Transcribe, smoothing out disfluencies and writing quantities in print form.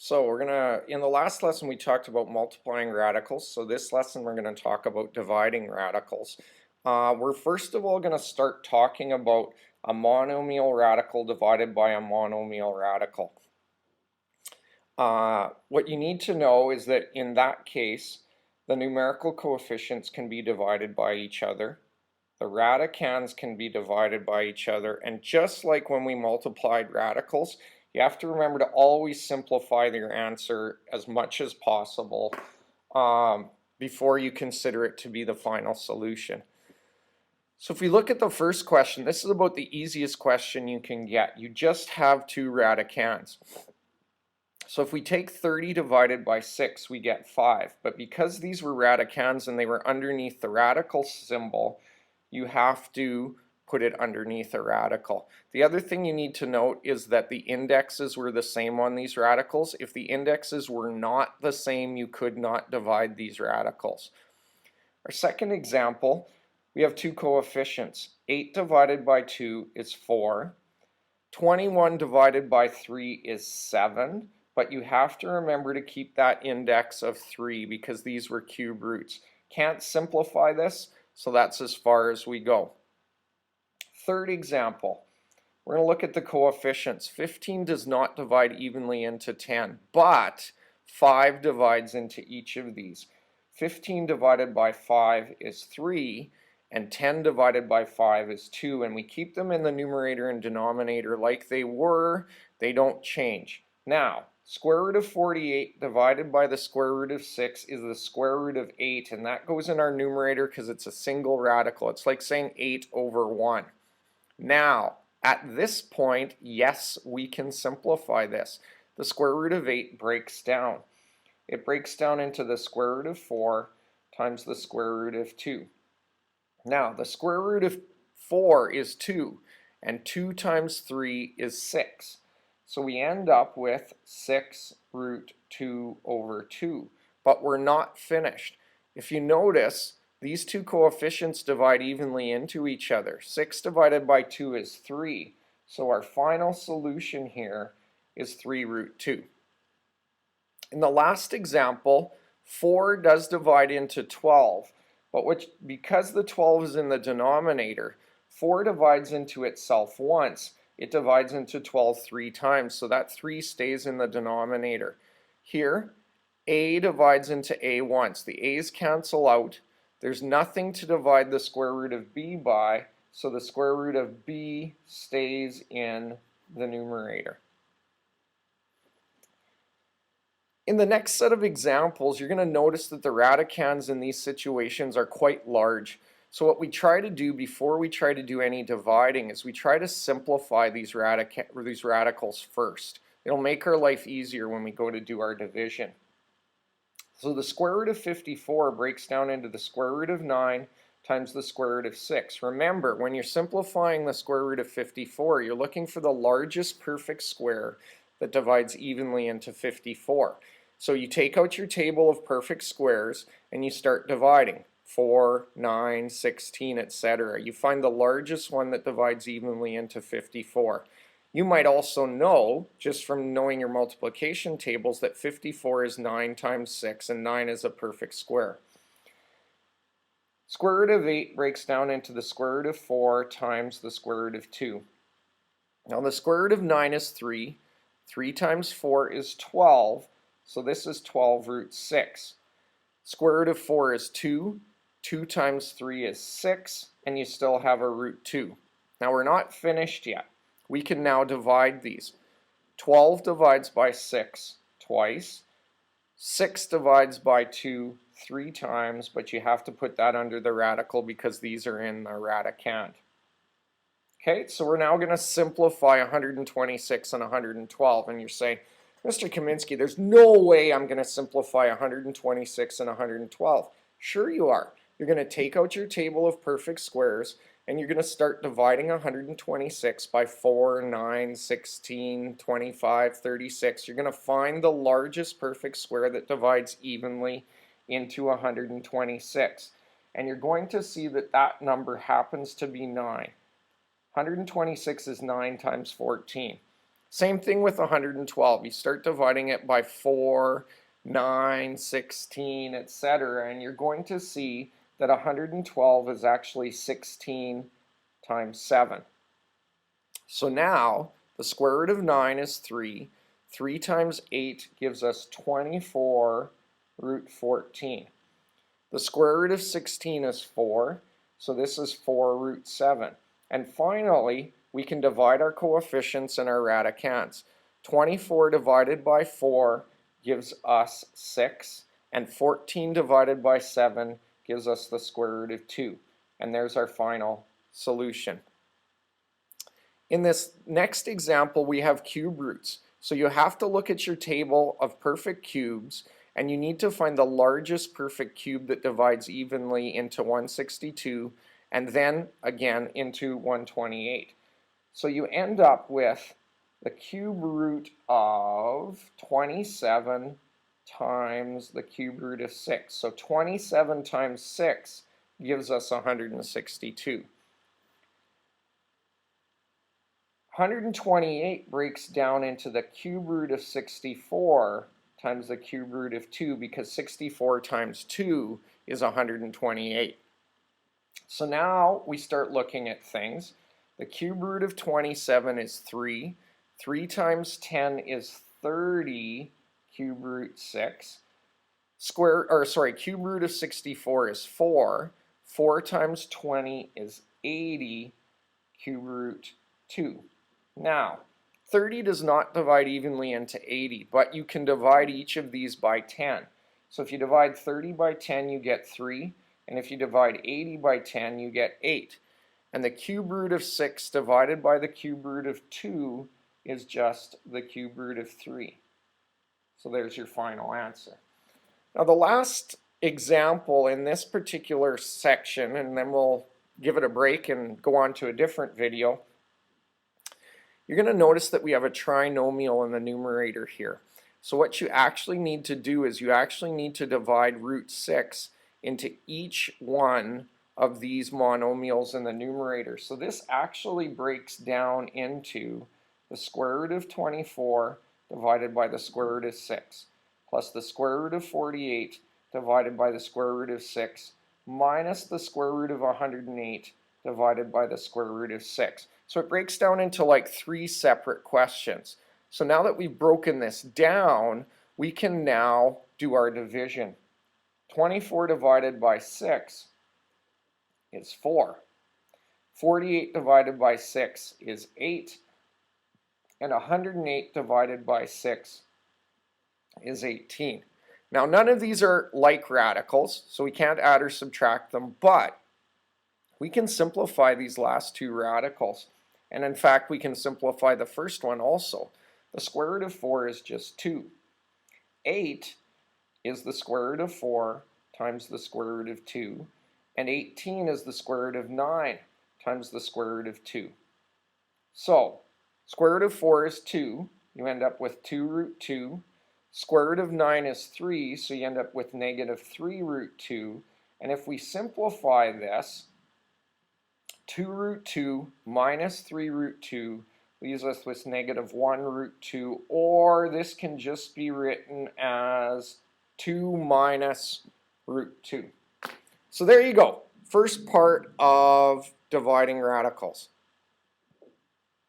So in the last lesson we talked about multiplying radicals. So this lesson we're gonna talk about dividing radicals. We're first of all gonna start talking about a monomial radical divided by a monomial radical. What you need to know is that in that case, the numerical coefficients can be divided by each other. The radicands can be divided by each other, and just like when we multiplied radicals, you have to remember to always simplify your answer as much as possible before you consider it to be the final solution. So if we look at the first question, this is about the easiest question you can get. You just have two radicands. So if we take 30 divided by 6, we get 5. But because these were radicands and they were underneath the radical symbol, you have to put it underneath a radical. The other thing you need to note is that the indexes were the same on these radicals. If the indexes were not the same, you could not divide these radicals. Our second example, we have two coefficients. 8 divided by 2 is 4. 21 divided by 3 is 7. But you have to remember to keep that index of 3 because these were cube roots. Can't simplify this, so that's as far as we go. Third example, we're going to look at the coefficients. 15 does not divide evenly into 10, but 5 divides into each of these. 15 divided by 5 is 3, and 10 divided by 5 is 2, and we keep them in the numerator and denominator like they were. They don't change. Now, square root of 48 divided by the square root of 6 is the square root of 8, and that goes in our numerator because it's a single radical. It's like saying 8 over 1. Now, at this point, yes, we can simplify this. The square root of 8 breaks down. It breaks down into the square root of 4 times the square root of 2. Now, the square root of 4 is 2, and 2 times 3 is 6. So we end up with 6 root 2 over 2. But we're not finished. If you notice, these two coefficients divide evenly into each other. 6 divided by 2 is 3. So our final solution here is 3 root 2. In the last example, 4 does divide into 12. But because the 12 is in the denominator, 4 divides into itself once. It divides into 12 3 times, so that 3 stays in the denominator. Here, a divides into a once. The a's cancel out. There's nothing to divide the square root of b by, so the square root of b stays in the numerator. In the next set of examples, you're going to notice that the radicands in these situations are quite large. So what we try to do before we try to do any dividing is we try to simplify these radicals first. It'll make our life easier when we go to do our division. So the square root of 54 breaks down into the square root of 9 times the square root of 6. Remember, when you're simplifying the square root of 54, you're looking for the largest perfect square that divides evenly into 54. So you take out your table of perfect squares and you start dividing. 4, 9, 16, etc. You find the largest one that divides evenly into 54. You might also know, just from knowing your multiplication tables, that 54 is 9 times 6, and 9 is a perfect square. Square root of 8 breaks down into the square root of 4 times the square root of 2. Now the square root of 9 is 3. 3 times 4 is 12, so this is 12 root 6. Square root of 4 is 2. 2 times 3 is 6, and you still have a root 2. Now we're not finished yet. We can now divide these. 12 divides by 6 twice. 6 divides by 2 3 times, but you have to put that under the radical because these are in the radicand. Okay, so we're now going to simplify 126 and 112, and you're saying, Mr. Kaminsky, there's no way I'm going to simplify 126 and 112. Sure you are. You're going to take out your table of perfect squares and you're going to start dividing 126 by 4, 9, 16, 25, 36. You're going to find the largest perfect square that divides evenly into 126. And you're going to see that that number happens to be 9. 126 is 9 times 14. Same thing with 112. You start dividing it by 4, 9, 16, etc. and you're going to see that 112 is actually 16 times 7. So now the square root of 9 is 3. 3 times 8 gives us 24 root 14. The square root of 16 is 4, so this is 4 root 7. And finally, we can divide our coefficients and our radicands. 24 divided by 4 gives us 6, and 14 divided by 7 gives us the square root of 2. And there's our final solution. In this next example, we have cube roots. So you have to look at your table of perfect cubes, and you need to find the largest perfect cube that divides evenly into 162 and then again into 128. So you end up with the cube root of 27 times the cube root of 6. So 27 times 6 gives us 162. 128 breaks down into the cube root of 64 times the cube root of 2 because 64 times 2 is 128. So now we start looking at things. The cube root of 27 is 3. 3 times 10 is 30 cube root 6. Cube root of 64 is 4. 4 times 20 is 80 cube root 2. Now, 30 does not divide evenly into 80, but you can divide each of these by 10. So if you divide 30 by 10, you get 3, and if you divide 80 by 10, you get 8. And the cube root of 6 divided by the cube root of 2 is just the cube root of 3. So there's your final answer. Now the last example in this particular section, and then we'll give it a break and go on to a different video, you're going to notice that we have a trinomial in the numerator here. So what you actually need to do is you actually need to divide root 6 into each one of these monomials in the numerator. So this actually breaks down into the square root of 24 divided by the square root of 6 plus the square root of 48 divided by the square root of 6 minus the square root of 108 divided by the square root of 6. So it breaks down into like 3 separate questions. So now that we've broken this down, we can now do our division. 24 divided by 6 is 4. 48 divided by 6 is 8. And 108 divided by 6 is 18. Now none of these are like radicals, so we can't add or subtract them, but we can simplify these last 2 radicals. And in fact, we can simplify the first one also. The square root of 4 is just 2. 8 is the square root of 4 times the square root of 2. And 18 is the square root of 9 times the square root of 2. So, square root of 4 is 2. You end up with 2 root 2. Square root of 9 is 3, so you end up with negative 3 root 2. And if we simplify this, 2 root 2 minus 3 root 2 leaves us with negative 1 root 2, or this can just be written as 2 minus root 2. So there you go. First part of dividing radicals.